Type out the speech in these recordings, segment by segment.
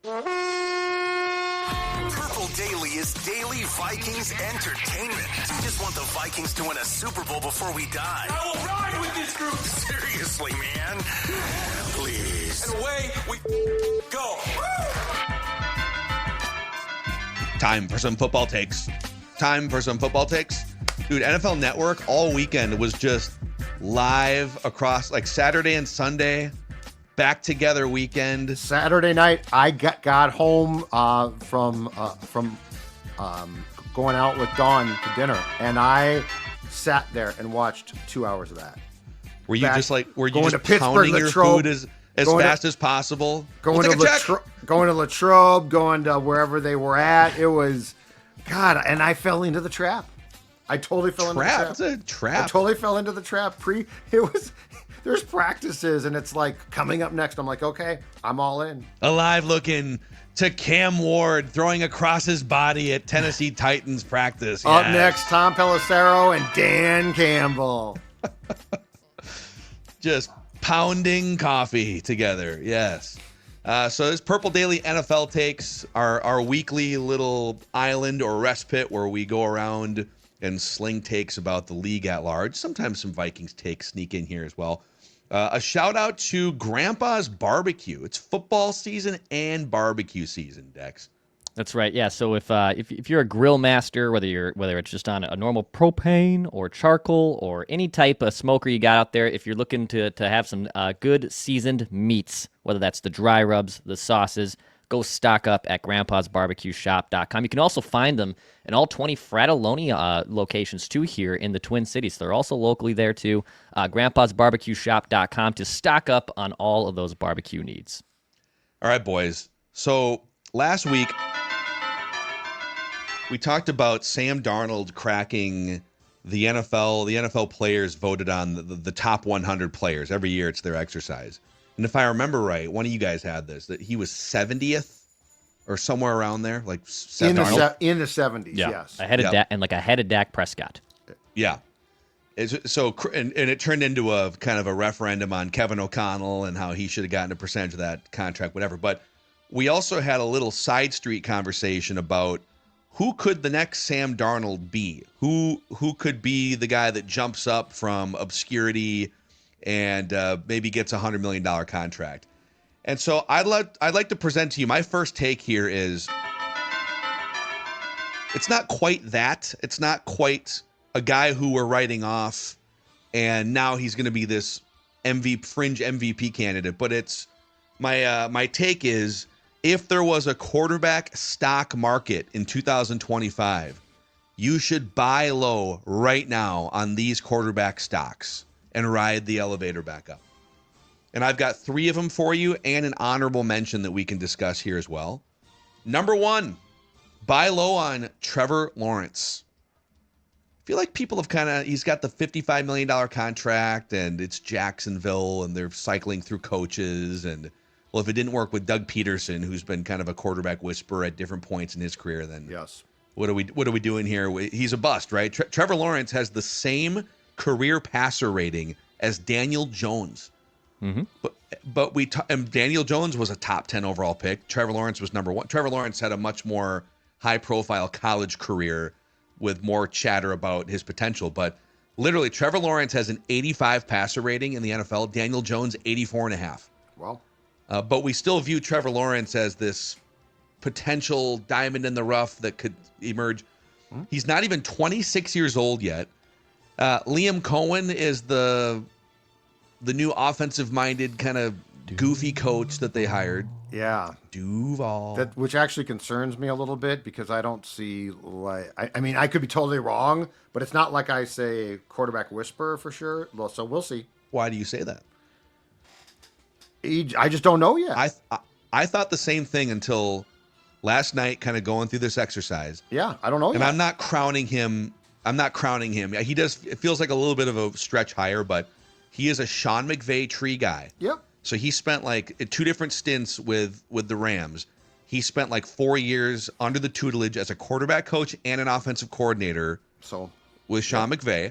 Purple Daily is daily Vikings entertainment. We just want the Vikings to win a Super Bowl before we die. I will ride with this group. Seriously, man. Please. And away we go. Time for some football takes. Dude, NFL Network all weekend was just live across like Saturday and Sunday. Back together weekend. Saturday night, I got home from going out with Dawn to dinner, and I sat there and watched 2 hours of that. Were you just Pittsburgh, pounding your Latrobe, food as fast as possible? Going to Latrobe, going to wherever they were at. It was, God, and I fell into the trap. I totally fell into the trap. It's a trap. I totally fell into the trap. There's practices, and it's like coming up next. I'm like, okay, I'm all in. Alive looking to Cam Ward throwing across his body at Tennessee Titans practice. Up next, Tom Pelissero and Dan Campbell. Just pounding coffee together. Yes. So this Purple Daily NFL Takes, our weekly little island or respite where we go around and sling takes about the league at large. Sometimes some Vikings takes sneak in here as well. A shout out to Grandpa's Barbecue. It's football season and barbecue season, Dex. That's right. Yeah. So if you're a grill master, whether it's just on a normal propane or charcoal or any type of smoker you got out there, if you're looking to have some good seasoned meats, whether that's the dry rubs, the sauces, go stock up at grandpa'sbarbecueshop.com. You can also find them in all 20 Fratallonia locations, too, here in the Twin Cities. So they're also locally there, too. grandpa'sbarbecueshop.com to stock up on all of those barbecue needs. All right, boys. So last week, we talked about Sam Darnold cracking the NFL. The NFL players voted on the top 100 players. Every year, it's their exercise. And if I remember right, one of you guys had this, that he was 70th or somewhere around there, like in the 70s, yes. Ahead of Dak Prescott. Yeah. So it turned into a kind of a referendum on Kevin O'Connell and how he should have gotten a percentage of that contract, whatever. But we also had a little side street conversation about who could the next Sam Darnold be? Who could be the guy that jumps up from obscurity and maybe gets a $100 million contract? And so I'd like to present to you, my first take here is, it's not quite that. It's not quite a guy who we're writing off and now he's going to be this fringe MVP candidate. But it's my take is, if there was a quarterback stock market in 2025, you should buy low right now on these quarterback stocks and ride the elevator back up. And I've got 3 of them for you and an honorable mention that we can discuss here as well. Number 1, buy low on Trevor Lawrence. I feel like people have he's got the $55 million contract and it's Jacksonville and they're cycling through coaches. And well, if it didn't work with Doug Peterson, who's been kind of a quarterback whisperer at different points in his career, then yes, what are we doing here? He's a bust, right? Trevor Lawrence has the same career passer rating as Daniel Jones. Mm-hmm. But and Daniel Jones was a top 10 overall pick. Trevor Lawrence was number 1. Trevor Lawrence had a much more high-profile college career with more chatter about his potential. But literally, Trevor Lawrence has an 85 passer rating in the NFL. Daniel Jones, 84.5. Wow. But we still view Trevor Lawrence as this potential diamond in the rough that could emerge. Mm-hmm. He's not even 26 years old yet. Liam Cohen is the new offensive-minded kind of goofy coach that they hired. Yeah. Duval. Which actually concerns me a little bit because I don't see, I mean, I could be totally wrong, but it's not like I say quarterback whisperer for sure. Well, so we'll see. Why do you say that? I just don't know yet. I thought the same thing until last night, kind of going through this exercise. Yeah, I don't know and yet. I'm not crowning him. He does. It feels like a little bit of a stretch higher, but he is a Sean McVay tree guy. Yep. So he spent like 2 different stints with the Rams. He spent like 4 years under the tutelage as a quarterback coach and an offensive coordinator. So with Sean McVay.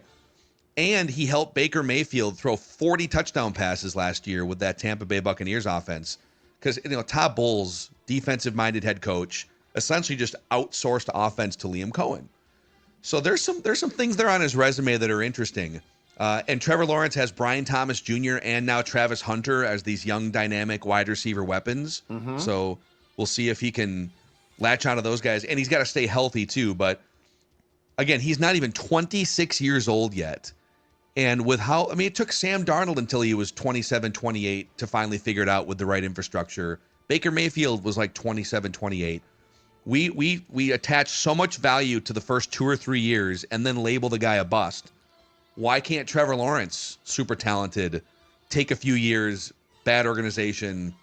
And he helped Baker Mayfield throw 40 touchdown passes last year with that Tampa Bay Buccaneers offense, because Todd Bowles, defensive-minded head coach, essentially just outsourced offense to Liam Cohen. So there's some things there on his resume that are interesting. And Trevor Lawrence has Brian Thomas Jr. and now Travis Hunter as these young, dynamic wide receiver weapons. So we'll see if he can latch onto those guys. And he's got to stay healthy too. But again, he's not even 26 years old yet. And with it took Sam Darnold until he was 27, 28 to finally figure it out with the right infrastructure. Baker Mayfield was like 27, 28. We attach so much value to the first 2 or 3 years and then label the guy a bust. Why can't Trevor Lawrence, super talented, take a few years, bad organization,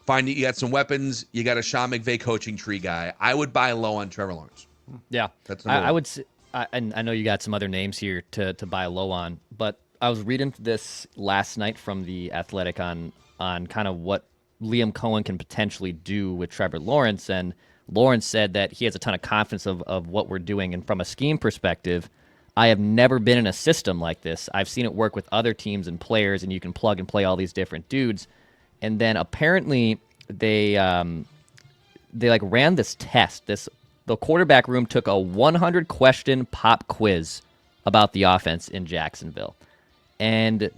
find you got some weapons, you got a Sean McVay coaching tree guy? I would buy low on Trevor Lawrence. Yeah, that's I would say, and I know you got some other names here to buy low on, but I was reading this last night from The Athletic on kind of what Liam Cohen can potentially do with Trevor Lawrence, and Lawrence said that he has a ton of confidence of what we're doing, and from a scheme perspective, I have never been in a system like this. I've seen it work with other teams and players, and you can plug and play all these different dudes. And then apparently they like ran this test. The quarterback room took a 100-question pop quiz about the offense in Jacksonville, and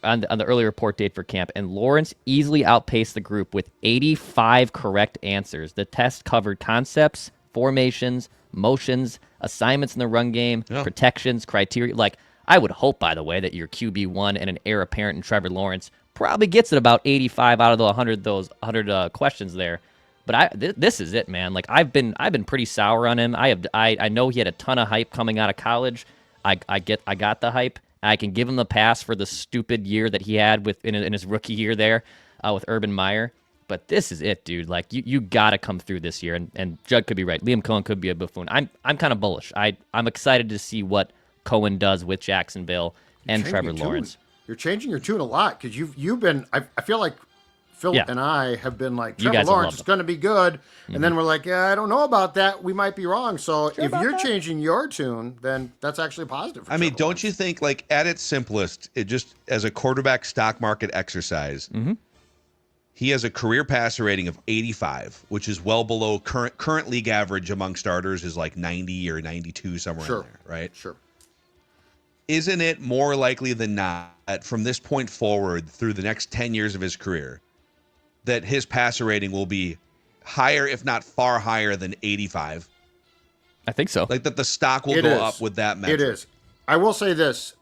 on the early report date for camp, and Lawrence easily outpaced the group with 85 correct answers. The test covered concepts, formations, motions, assignments in the run game, protections, criteria. Like, I would hope, by the way, that your QB1 and an heir apparent in Trevor Lawrence probably gets it about 85 out of the 100 questions there. But this is it, man. Like, I've been pretty sour on him. I know he had a ton of hype coming out of college. I got the hype. I can give him the pass for the stupid year that he had in his rookie year there with Urban Meyer. But this is it, dude. Like, you got to come through this year, and Judd could be right. Liam Cohen could be a buffoon. I'm kind of bullish. I'm excited to see what Cohen does with Jacksonville and Trevor Lawrence. You're changing your tune a lot because you've been. I feel like Phil and I have been like, Trevor Lawrence is going to be good, and then we're like, yeah, I don't know about that. We might be wrong. So if you're changing your tune, then that's actually positive. I mean, don't you think, like, at its simplest, it just as a quarterback stock market exercise. He has a career passer rating of 85, which is well below current league average among starters is like 90 or 92, somewhere in there, right? Sure. Isn't it more likely than not that from this point forward through the next 10 years of his career that his passer rating will be higher, if not far higher than 85? I think so. Like that the stock will go up with that metric. It is. I will say this.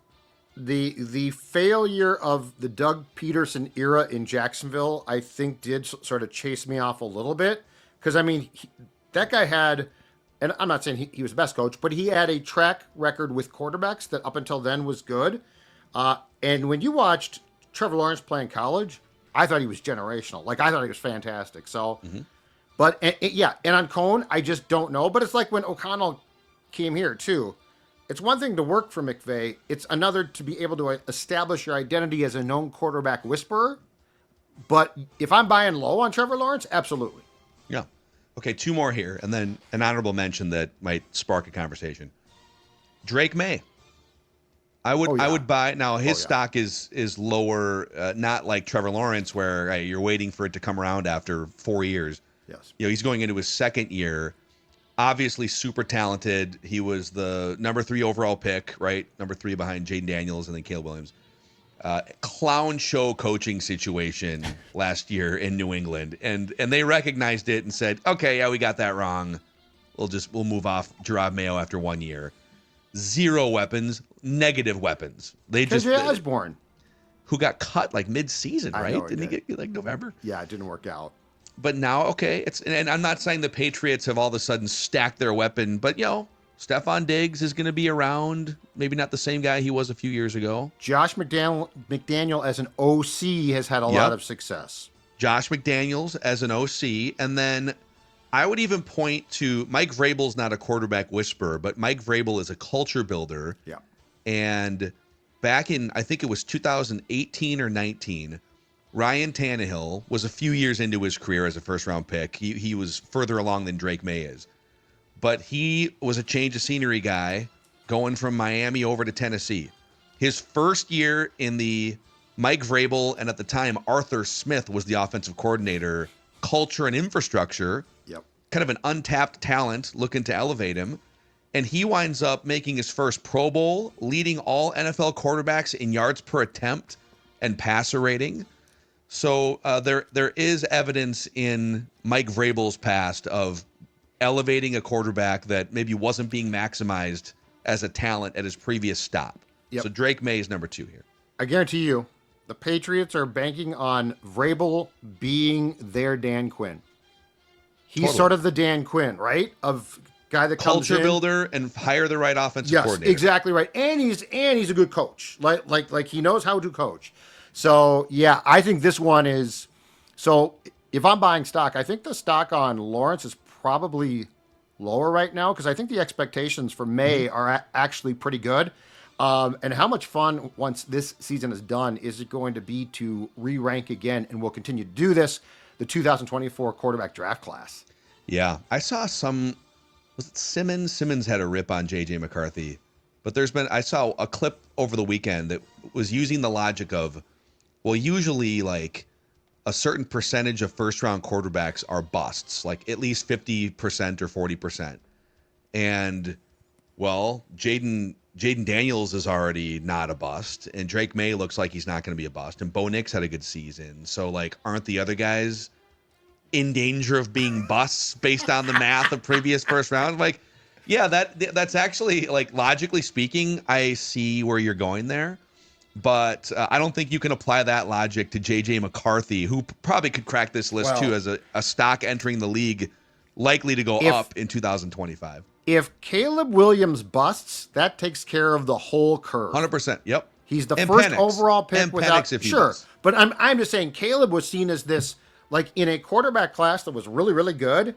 The failure of the Doug Peterson era in Jacksonville, I think, did sort of chase me off a little bit. Because, I mean, that guy had, and I'm not saying he was the best coach, but he had a track record with quarterbacks that up until then was good. And when you watched Trevor Lawrence play in college, I thought he was generational. Like, I thought he was fantastic. So, but, and on Cohen, I just don't know. But it's like when O'Connell came here, too. It's one thing to work for McVay. It's another to be able to establish your identity as a known quarterback whisperer. But if I'm buying low on Trevor Lawrence, absolutely. Yeah. Okay, 2 more here, and then an honorable mention that might spark a conversation. Drake Maye. I would buy. Now, his stock is lower, not like Trevor Lawrence, where you're waiting for it to come around after 4 years. Yes. He's going into his second year. Obviously super talented. He was the number 3 overall pick, right? Number 3 behind Jaden Daniels and then Caleb Williams. Clown show coaching situation last year in New England. And they recognized it and said, okay, yeah, we got that wrong. We'll move off Gerard Mayo after 1 year. 0 weapons, negative weapons. They just Osborne, who got cut like mid-season, right? Didn't he get like November? Yeah, it didn't work out. But now, okay, and I'm not saying the Patriots have all of a sudden stacked their weapon, but, Stephon Diggs is going to be around. Maybe not the same guy he was a few years ago. Josh McDaniel as an OC has had a lot of success. Josh McDaniels as an OC. And then I would even point to Mike Vrabel's not a quarterback whisperer, but Mike Vrabel is a culture builder. Yeah. And back in, I think it was 2018 or 19, Ryan Tannehill was a few years into his career as a first-round pick. He was further along than Drake Maye is. But he was a change of scenery guy going from Miami over to Tennessee. His first year in the Mike Vrabel and at the time Arthur Smith was the offensive coordinator, culture and infrastructure. Yep. Kind of an untapped talent looking to elevate him. And he winds up making his first Pro Bowl, leading all NFL quarterbacks in yards per attempt and passer rating. So there is evidence in Mike Vrabel's past of elevating a quarterback that maybe wasn't being maximized as a talent at his previous stop. Yep. So Drake Maye is number 2 here. I guarantee you, the Patriots are banking on Vrabel being their Dan Quinn. He's Totally. sort of the Dan Quinn, right? Of guy that comes Culture in, builder and hire the right offensive yes, coordinator. exactly right. And he's a good coach. Like he knows how to coach. So yeah, I think this one is. So if I'm buying stock, I think the stock on Lawrence is probably lower right now because I think the expectations for Maye are actually pretty good. And how much fun once this season is done is it going to be to re-rank again, and we'll continue to do this, the 2024 quarterback draft class. Yeah, I saw some. Was it Simmons? Simmons had a rip on J.J. McCarthy, but I saw a clip over the weekend that was using the logic of, well, usually like a certain percentage of first-round quarterbacks are busts, like at least 50% or 40%, and well, Jaden Daniels is already not a bust, and Drake Maye looks like he's not going to be a bust, and Bo Nix had a good season. So, like, aren't the other guys in danger of being busts based on the math of previous first rounds? Like, yeah, that's actually, like, logically speaking, I see where you're going there, but I don't think you can apply that logic to J.J. McCarthy, who probably could crack this list too as a stock entering the league, likely to go up in 2025. If Caleb Williams busts, that takes care of the whole curve. 100%. Yep. He's the And first Penix. overall pick And without Penix if he sure. does. But I'm just saying Caleb was seen as this, like in a quarterback class that was really, really good.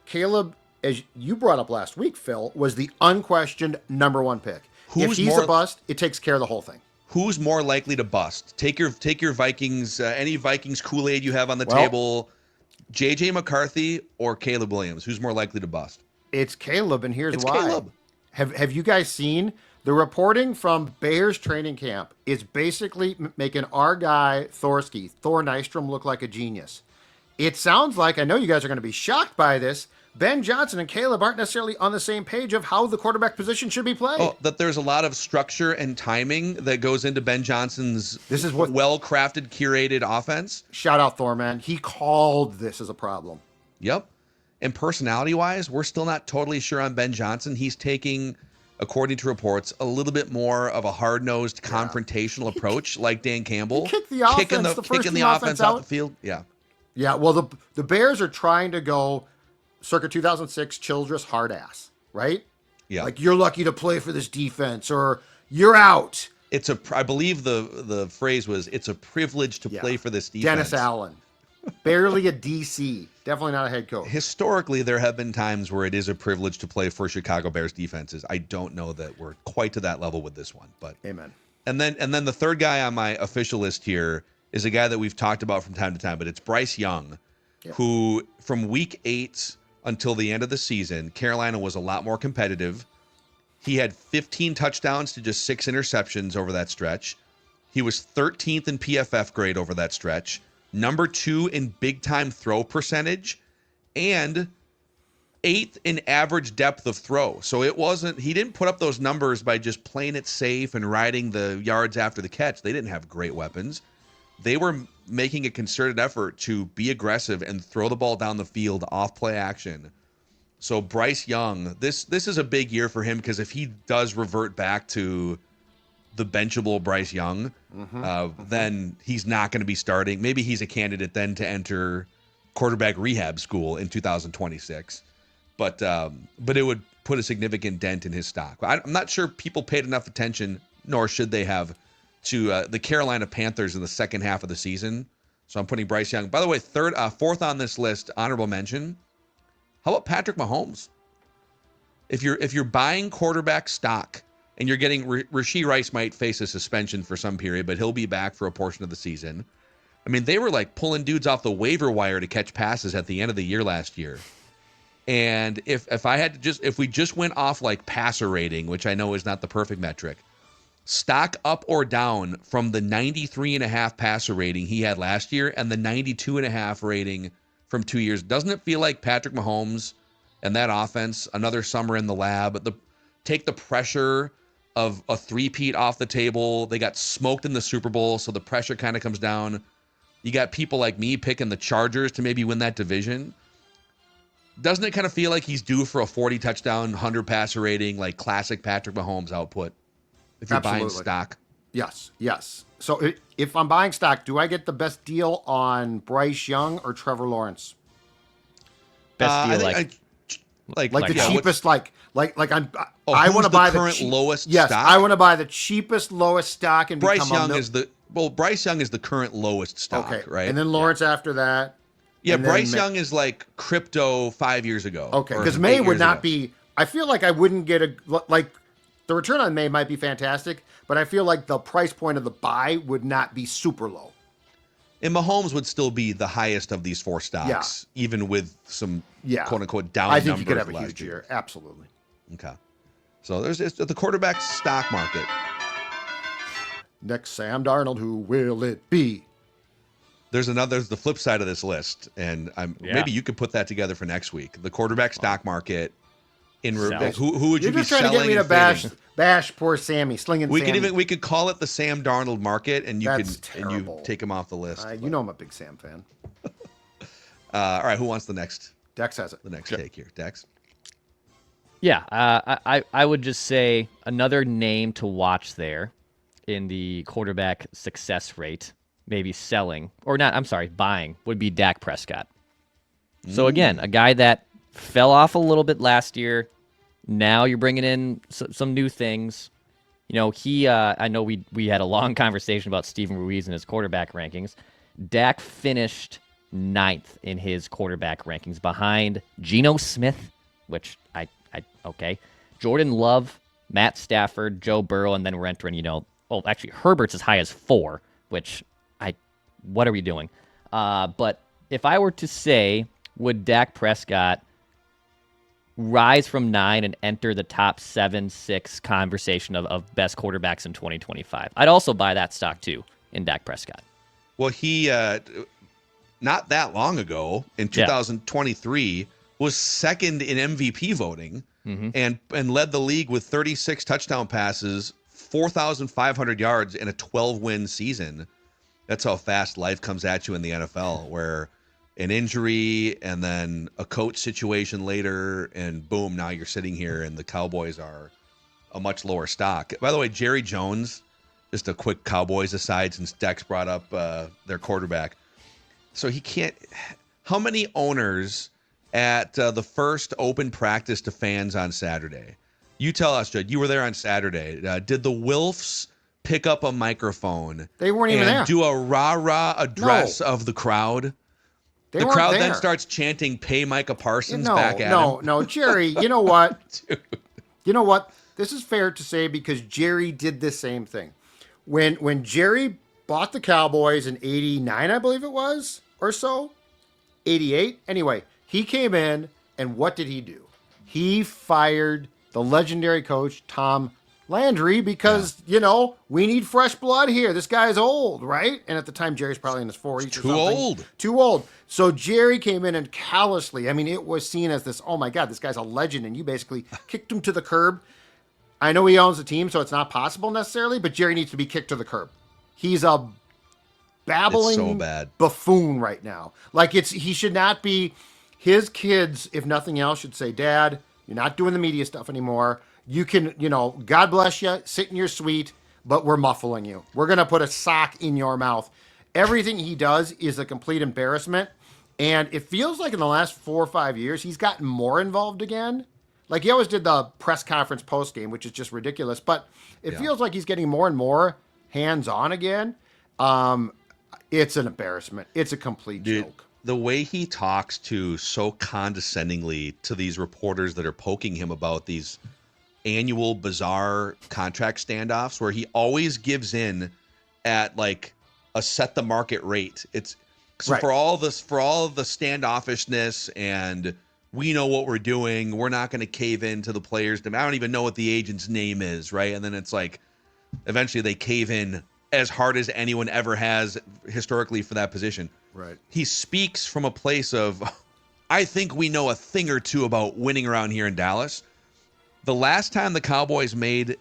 Caleb, as you brought up last week, Phil, was the unquestioned number 1 pick. If he's a bust, it takes care of the whole thing. Who's more likely to bust? Take your Vikings, any Vikings Kool-Aid you have on the table, J.J. McCarthy or Caleb Williams? Who's more likely to bust? It's Caleb, and here's It's why. Caleb. Have you guys seen the reporting from Bears training camp? It's basically making our guy Thor Nystrom, look like a genius. It sounds like, I know you guys are going to be shocked by this, Ben Johnson and Caleb aren't necessarily on the same page of how the quarterback position should be played. Oh, that there's a lot of structure and timing that goes into Ben Johnson's well-crafted, curated offense. Shout out Thor, man. He called this as a problem. Yep. And personality-wise, we're still not totally sure on Ben Johnson. He's taking, according to reports, a little bit more of a hard-nosed, confrontational approach, like Dan Campbell. He kicked the offense, kicking the offense out the field. Yeah. Yeah, well, the Bears are trying to go circa 2006 Childress hard ass, right? Yeah. Like, you're lucky to play for this defense, or you're out. I believe the phrase was, it's a privilege to play for this defense. Dennis Allen. Barely a DC. Definitely not a head coach. Historically, there have been times where it is a privilege to play for Chicago Bears defenses. I don't know that we're quite to that level with this one, but amen. And then the third guy on my official list here is a guy that we've talked about from time to time, but it's Bryce Young, who from week 8 until the end of the season, Carolina was a lot more competitive. He had 15 touchdowns to just 6 interceptions over that stretch. He was 13th in PFF grade over that stretch, number 2 in big-time throw percentage, and 8th in average depth of throw. So he didn't put up those numbers by just playing it safe and riding the yards after the catch. They didn't have great weapons. They were making a concerted effort to be aggressive and throw the ball down the field off play action. So Bryce Young, this is a big year for him, because if he does revert back to the benchable Bryce Young, then he's not going to be starting. Maybe he's a candidate then to enter quarterback rehab school in 2026. But it would put a significant dent in his stock. I'm not sure people paid enough attention, nor should they have, to the Carolina Panthers in the second half of the season. So I'm putting Bryce Young. By the way, fourth on this list, honorable mention. How about Patrick Mahomes? If you're buying quarterback stock and you're getting Rashee Rice might face a suspension for some period, but he'll be back for a portion of the season. I mean, they were like pulling dudes off the waiver wire to catch passes at the end of the year last year. And if we just went off like passer rating, which I know is not the perfect metric, stock up or down from the 93.5 passer rating he had last year and the 92.5 rating from 2 years. Doesn't it feel like Patrick Mahomes and that offense, another summer in the lab, take the pressure of a three-peat off the table? They got smoked in the Super Bowl, so the pressure kind of comes down. You got people like me picking the Chargers to maybe win that division. Doesn't it kind of feel like he's due for a 40-touchdown, 100 passer rating, like classic Patrick Mahomes output if you're buying stock? Yes. So if I'm buying stock, do I get the best deal on Bryce Young or Trevor Lawrence? Best deal, like the cheapest, I want to buy the current lowest stock. Yes, I want to buy the cheapest, lowest stock and Bryce Young is the current lowest stock, okay, right? And then Lawrence after that. Yeah, Bryce Young is like crypto 5 years ago. Okay, because Maye would not be. I feel like I wouldn't get the return on Maye might be fantastic, but I feel like the price point of the buy would not be super low. And Mahomes would still be the highest of these four stocks, even with some quote unquote down numbers. I think you could have a huge year. Absolutely. Okay. So there's the quarterback stock market. Next, Sam Darnold. Who will it be? There's the flip side of this list, and maybe you could put that together for next week. The quarterback stock market. Who would you be selling? You're just trying to get me to bash poor Sammy, slinging. We could call it the Sam Darnold market, and you take him off the list. You know I'm a big Sam fan. All right, who wants the next? Dex has it. The next take here, Dex. Yeah, I would just say another name to watch there in the quarterback success rate, maybe buying, would be Dak Prescott. So again, a guy that fell off a little bit last year. Now you're bringing in some new things. You know, I know we had a long conversation about Steven Ruiz and his quarterback rankings. Dak finished 9th in his quarterback rankings behind Geno Smith, which okay. Jordan Love, Matt Stafford, Joe Burrow, and then we're entering, actually Herbert's as high as 4, which what are we doing? But if I were to say, would Dak Prescott rise from 9 and enter the top 7-6 conversation of best quarterbacks in 2025? I'd also buy that stock too in Dak Prescott. Well, he not that long ago in 2023 was second in MVP voting and led the league with 36 touchdown passes, 4,500 yards in a 12-win season. That's how fast life comes at you in the NFL, where an injury and then a coach situation later, and boom, now you're sitting here and the Cowboys are a much lower stock. By the way, Jerry Jones, just a quick Cowboys aside since Dex brought up their quarterback. So he can't – how many owners at the first open practice to fans on Saturday? You tell us, Judd. You were there on Saturday. Did the Wilfs pick up a microphone? They weren't even there. And do a rah-rah address of the crowd? The crowd then starts chanting, "Pay Micah Parsons back at him." No, Jerry, you know what? You know what? This is fair to say because Jerry did the same thing. When Jerry bought the Cowboys in 89, I believe it was, or so, 88. Anyway, he came in, and what did he do? He fired the legendary coach, Tom Landry, because, we need fresh blood here. This guy's old, right? And at the time, Jerry's probably in his 40s. Too old. So Jerry came in and callously, it was seen as this, oh my God, this guy's a legend, and you basically kicked him to the curb. I know he owns the team, so it's not possible necessarily, but Jerry needs to be kicked to the curb. He's a babbling buffoon right now. He should not be, his kids, if nothing else, should say, Dad, you're not doing the media stuff anymore. You can, God bless you, sit in your suite, but we're muffling you. We're going to put a sock in your mouth. Everything he does is a complete embarrassment. And it feels like in the last 4 or 5 years, he's gotten more involved again. He always did the press conference post game, which is just ridiculous. But it feels like he's getting more and more hands-on again. It's an embarrassment. It's a complete joke. The way he talks so condescendingly to these reporters that are poking him about these annual bizarre contract standoffs, where he always gives in at a set the market rate. It's right. for all of the standoffishness and we know what we're doing, we're not going to cave in to the players. I don't even know what the agent's name is, right? And then it's eventually they cave in as hard as anyone ever has historically for that position. Right. He speaks from a place of, I think we know a thing or two about winning around here in Dallas. The last time the Cowboys made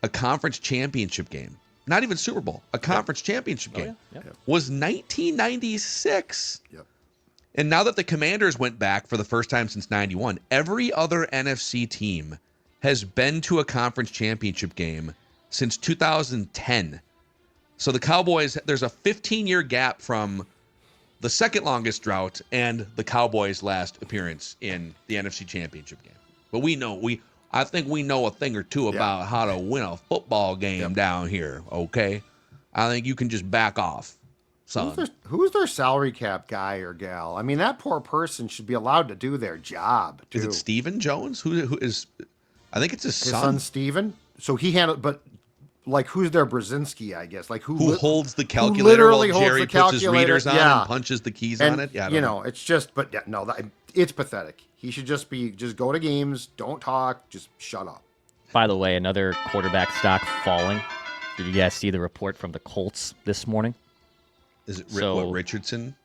a conference championship game, not even Super Bowl, a conference championship game, was 1996. Yep. And now that the Commanders went back for the first time since 91, every other NFC team has been to a conference championship game since 2010. So the Cowboys, there's a 15-year gap from the second longest drought and the Cowboys' last appearance in the NFC championship game. But I think we know a thing or two about how to win a football game down here, okay? I think you can just back off, son. Who's their salary cap guy or gal? I mean, that poor person should be allowed to do their job, too. Is it Steven Jones? Who is, I think it's his son. His son, Steven? So he handled, but like, who's their Brzezinski, I guess? Like, who holds the calculator while Jerry puts his readers on and punches the keys on it? Yeah, it's just, but it's pathetic. He should just go to games, don't talk, just shut up. By the way, another quarterback stock falling. Did you guys see the report from the Colts this morning? Is it Richardson?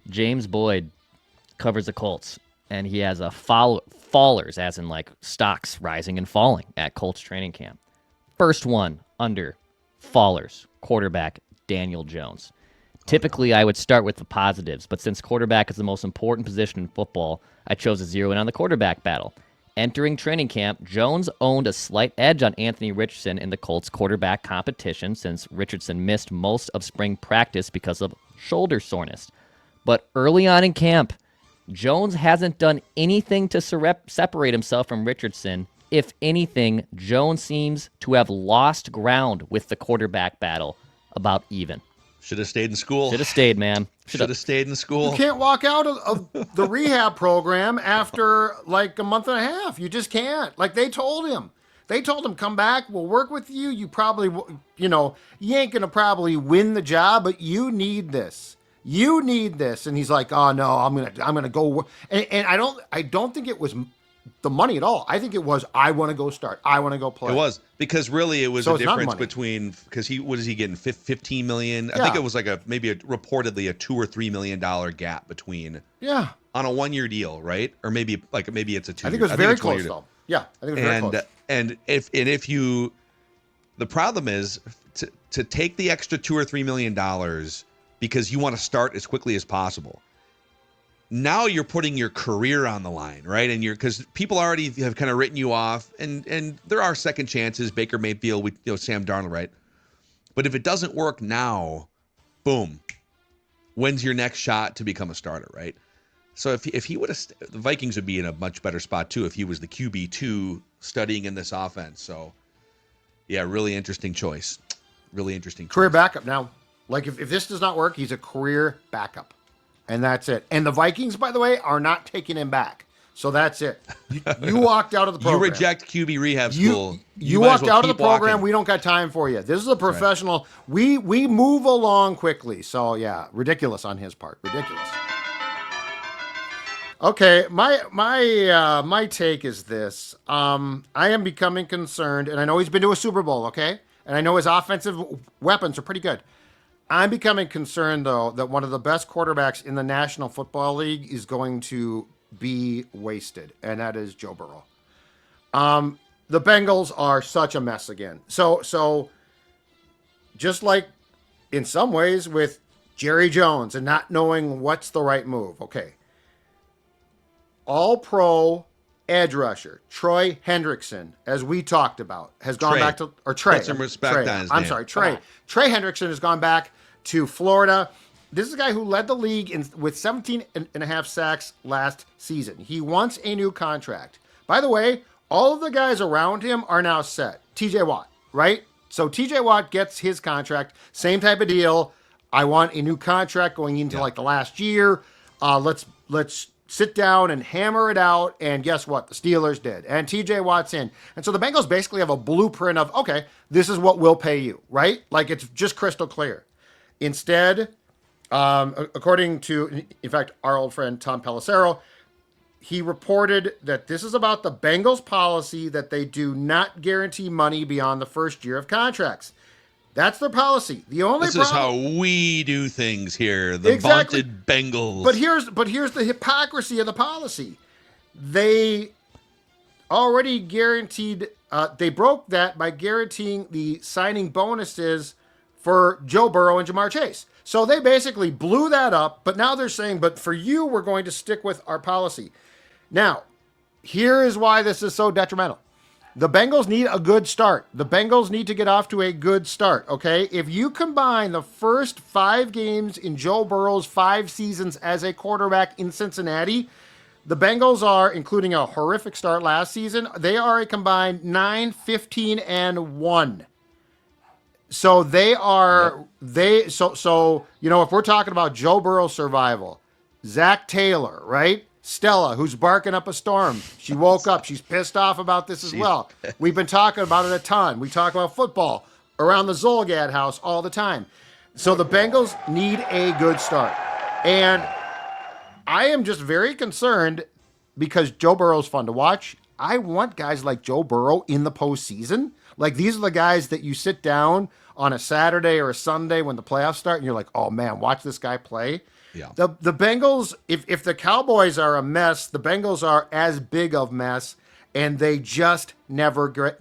James Boyd covers the Colts, and he has a fallers, as in like stocks rising and falling at Colts training camp. First one under fallers, quarterback Daniel Jones. Typically, I would start with the positives, but since quarterback is the most important position in football, I chose to zero in on the quarterback battle. Entering training camp, Jones owned a slight edge on Anthony Richardson in the Colts quarterback competition since Richardson missed most of spring practice because of shoulder soreness. But early on in camp, Jones hasn't done anything to separate himself from Richardson. If anything, Jones seems to have lost ground with the quarterback battle, about even. Should have stayed in school. Should have stayed, man. Should have stayed in school. You can't walk out of the rehab program after like a month and a half. You just can't. Like they told him. Come back. We'll work with you. You probably, you ain't going to probably win the job, but you need this. And he's like, oh no, I'm going to go. And I don't think it was the money at all. I think it was, I want to go start. I want to go play. It was because really it was a difference between, because what is he getting? 15 million. I think it was like reportedly a $2 or $3 million gap between on a 1 year deal. Right. Or maybe it's a 2 year. I think it was very close though. Yeah. I think it was very close. And if you, the problem is to take the extra $2 or $3 million because you want to start as quickly as possible. Now you're putting your career on the line, right? And because people already have kind of written you off, and there are second chances. Baker Mayfield, Sam Darnold, right? But if it doesn't work now, boom, when's your next shot to become a starter, right? So if he would have, the Vikings would be in a much better spot too if he was the QB2 studying in this offense. So, yeah, really interesting choice. Really interesting choice. Career backup now. Like if this does not work, he's a career backup. And that's it. And the Vikings, by the way, are not taking him back. So that's it. You walked out of the program. You reject QB rehab school. You walked out of the program. We don't got time for you. This is a professional. Right. We move along quickly. So, yeah, ridiculous on his part. Ridiculous. Okay, my take is this. I am becoming concerned, and I know he's been to a Super Bowl, okay? And I know his offensive weapons are pretty good. I'm becoming concerned, though, that one of the best quarterbacks in the National Football League is going to be wasted, and that is Joe Burrow. The Bengals are such a mess again. So just like in some ways with Jerry Jones and not knowing what's the right move, okay. All-pro edge rusher Troy Hendrickson, as we talked about, has gone back to, or Trey. Put some respect on his name. I'm sorry, Trey. Trey Hendrickson has gone back to Florida. This is a guy who led the league with 17 and a half sacks last season. He wants a new contract. By the way, all of the guys around him are now set. TJ Watt, right? So TJ Watt gets his contract. Same type of deal. I want a new contract going into like the last year. Let's sit down and hammer it out. And guess what? The Steelers did. And TJ Watt's in. And so the Bengals basically have a blueprint of, okay, this is what we'll pay you, right? Like it's just crystal clear. Instead, according to, in fact, our old friend Tom Pelissero, he reported that this is about the Bengals policy that they do not guarantee money beyond the first year of contracts. That's their policy. The only This is how we do things here. The vaunted Bengals. But here's the hypocrisy of the policy. They already guaranteed. They broke that by guaranteeing the signing bonuses for Joe Burrow and Jamar Chase. So they basically blew that up. But now they're saying, but for you, we're going to stick with our policy. Now, here is why this is so detrimental. The Bengals need a good start. The Bengals need to get off to a good start, okay? If you combine the first 5 games in Joe Burrow's 5 seasons as a quarterback in Cincinnati, the Bengals are, including a horrific start last season, they are a combined 9-15-1. So they are, so you know, if we're talking about Joe Burrow survival, Zach Taylor, right? Stella, who's barking up a storm. She woke up. She's pissed off about this as well. We've been talking about it a ton. We talk about football around the Zolgad house all the time. So the Bengals need a good start. And I am just very concerned because Joe Burrow's fun to watch. I want guys like Joe Burrow in the postseason. Like, these are the guys that you sit down on a Saturday or a Sunday when the playoffs start and you're like, oh man, watch this guy play. Yeah. The Bengals, if the Cowboys are a mess, the Bengals are as big of mess, and they just never get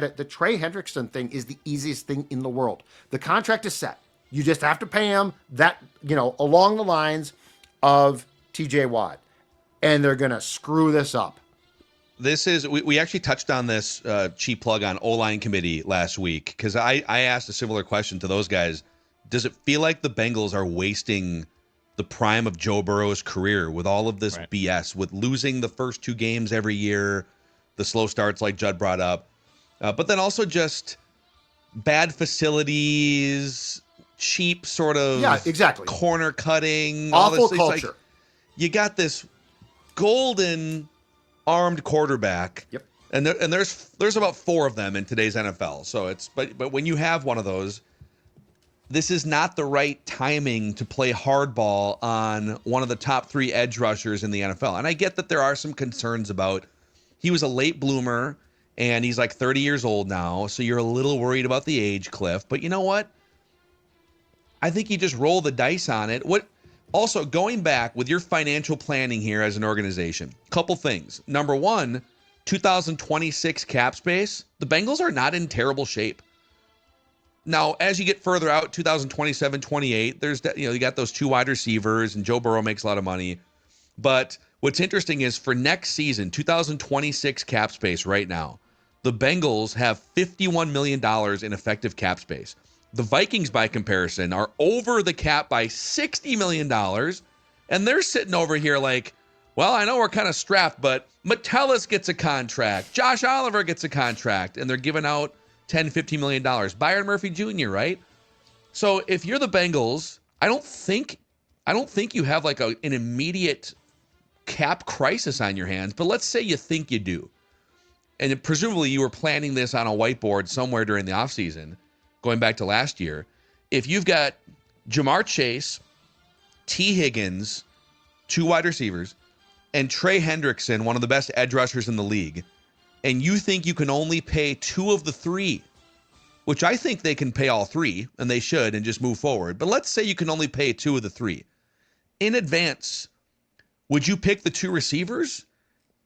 it. The Trey Hendrickson thing is the easiest thing in the world. The contract is set. You just have to pay him that, you know, along the lines of TJ Watt, and they're going to screw this up. This is, we actually touched on this cheap plug on O-line committee last week, because I asked a similar question to those guys. Does it feel like the Bengals are wasting the prime of Joe Burrow's career with all of this BS, with losing the first 2 games every year, the slow starts like Judd brought up, but then also just bad facilities, cheap sort of corner cutting, awful all this culture. like, you got this golden armed quarterback. Yep. And there's about 4 of them in today's NFL. So it's but when you have one of those, this is not the right timing to play hardball on one of the top 3 edge rushers in the NFL. And I get that there are some concerns about, he was a late bloomer and he's like 30 years old now. So you're a little worried about the age cliff, but you know what? I think you just roll the dice on it. Also, going back with your financial planning here as an organization, couple things. Number 1, 2026 cap space. The Bengals are not in terrible shape. Now, as you get further out, 2027, 28, there's, you know, you got those 2 wide receivers, and Joe Burrow makes a lot of money. But what's interesting is for next season, 2026 cap space right now, the Bengals have $51 million in effective cap space. The Vikings, by comparison, are over the cap by $60 million, and they're sitting over here like, well, I know we're kind of strapped, but Metellus gets a contract, Josh Oliver gets a contract, and they're giving out $10, $15 million. Byron Murphy Jr., right? So if you're the Bengals, I don't think you have like an immediate cap crisis on your hands, but let's say you think you do. And presumably you were planning this on a whiteboard somewhere during the offseason, going back to last year. If you've got Jamar Chase, T. Higgins, 2 wide receivers, and Trey Hendrickson, one of the best edge rushers in the league, and you think you can only pay 2 of the 3, which I think they can pay all 3, and they should, and just move forward. But let's say you can only pay 2 of the 3. In advance, would you pick the 2 receivers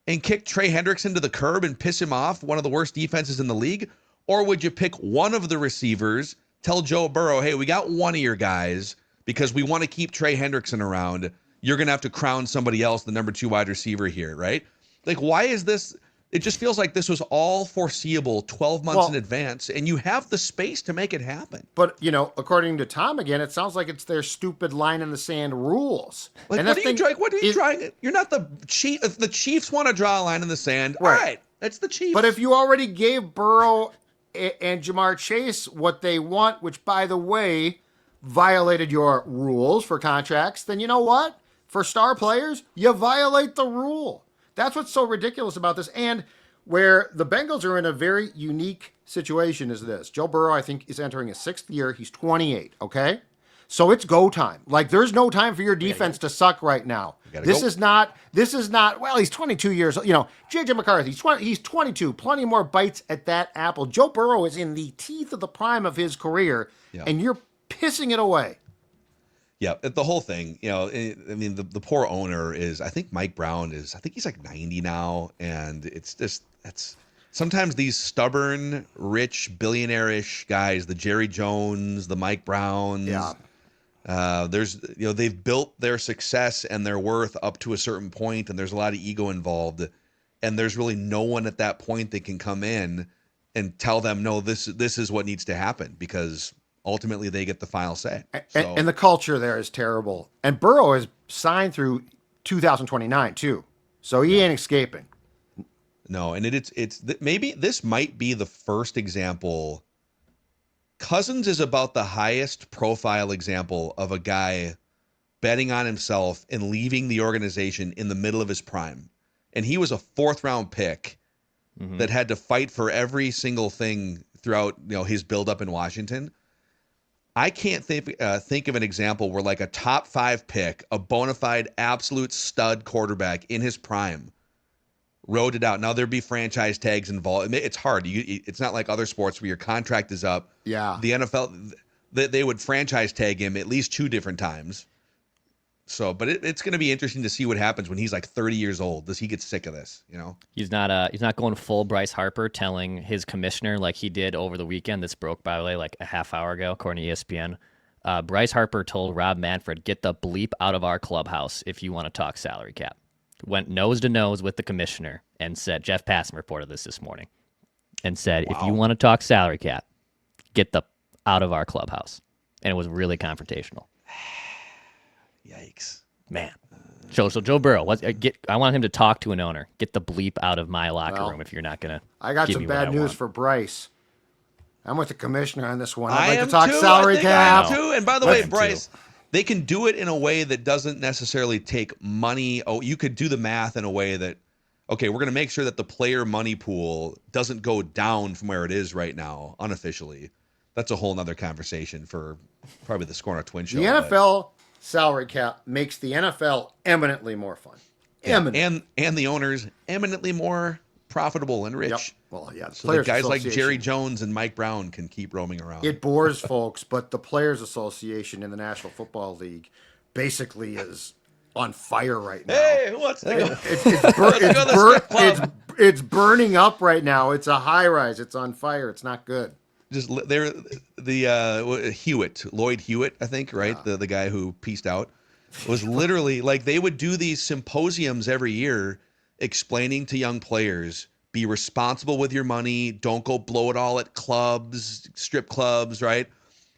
and kick Trey Hendrickson to the curb and piss him off, one of the worst defenses in the league? Or would you pick one of the receivers, tell Joe Burrow, hey, we got one of your guys because we want to keep Trey Hendrickson around. You're going to have to crown somebody else the number 2 wide receiver here, right? Like, why is this? It just feels like this was all foreseeable 12 months in advance, and you have the space to make it happen. But, you know, according to Tom again, it sounds like it's their stupid line in the sand rules. Like, and what are you trying? You're not the Chief. If the Chiefs want to draw a line in the sand, all right, that's the Chiefs. But if you already gave Burrow and Jamar Chase what they want, which, by the way, violated your rules for contracts, then you know what? For star players, you violate the rule. That's what's so ridiculous about this. And where the Bengals are in a very unique situation is this. Joe Burrow, I think, is entering his 6th year. He's 28, okay? So it's go time. Like, there's no time for your defense to suck right now. This is not, well, he's 22 years old. You know, J.J. McCarthy, he's 22. Plenty more bites at that apple. Joe Burrow is in the teeth of the prime of his career, and you're pissing it away. Yeah, the whole thing, you know, I mean, the poor owner is, I think Mike Brown is, I think he's like 90 now. And it's just, sometimes these stubborn, rich, billionaire-ish guys, the Jerry Jones, the Mike Browns, they've built their success and their worth up to a certain point, and there's a lot of ego involved. And there's really no one at that point that can come in and tell them, no, this is what needs to happen, because ultimately they get the final say. And the culture there is terrible. And Burrow is signed through 2029 too. So he ain't escaping. No, and it's maybe this might be the first example. Cousins is about the highest profile example of a guy betting on himself and leaving the organization in the middle of his prime. And he was a 4th round pick that had to fight for every single thing throughout, you know, his buildup in Washington. I can't think of an example where, like, a top 5 pick, a bona fide absolute stud quarterback in his prime, rode it out. Now there'd be franchise tags involved. It's hard. It's not like other sports where your contract is up. Yeah. The NFL, they would franchise tag him at least 2 different times. So, but it's going to be interesting to see what happens when he's like 30 years old. Does he get sick of this? You know, he's not going full Bryce Harper, telling his commissioner like he did over the weekend. This broke, by the way, like a half hour ago, according to ESPN. Bryce Harper told Rob Manfred, "Get the bleep out of our clubhouse if you want to talk salary cap." Went nose to nose with the commissioner and said, Jeff Passan reported this morning, and said, If you want to talk salary cap, get the out of our clubhouse. And it was really confrontational. Yikes, man. So Joe Burrow, I want him to talk to an owner. Get the bleep out of my locker room if you're not going to. I got some bad news for Bryce. I'm with the commissioner on this one. I'd like to talk salary cap. I am too. And by the way, Bryce, they can do it in a way that doesn't necessarily take money. Oh, you could do the math in a way that, okay, we're going to make sure that the player money pool doesn't go down from where it is right now, unofficially. That's a whole nother conversation for probably the Score on a Twin show. The NFL salary cap makes the NFL eminently more fun. And the owners eminently more profitable and rich. Yep. Well, yeah. So the guys like Jerry Jones and Mike Brown can keep roaming around. It bores folks, but the Players Association in the National Football League basically is on fire right now. Hey, what's that? It's burning up right now. It's a high rise. It's on fire. It's not good. Just they're Lloyd Hewitt, I think, right? Yeah. The guy who pieced out was literally like they would do these symposiums every year explaining to young players, be responsible with your money, don't go blow it all at clubs, strip clubs, right?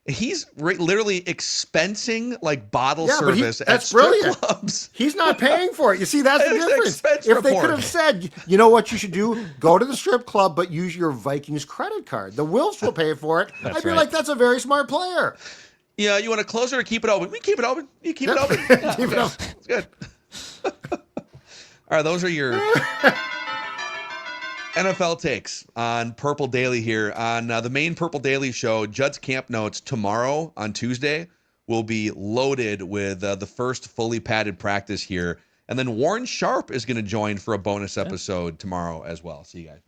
He's literally expensing like bottle service at strip clubs. He's not paying for it. You see, that's the difference. If they could have said, you know what you should do? Go to the strip club, but use your Vikings credit card. The Wilfs will pay for it. I'd be like, that's a very smart player. Yeah, you want to close it or keep it open? We keep it open. You keep it open. Yeah, keep it open. It's good. All right, those are your NFL takes on Purple Daily here. On the main Purple Daily show, Judd's Camp Notes tomorrow on Tuesday will be loaded with the first fully padded practice here. And then Warren Sharp is going to join for a bonus episode tomorrow as well. See you guys.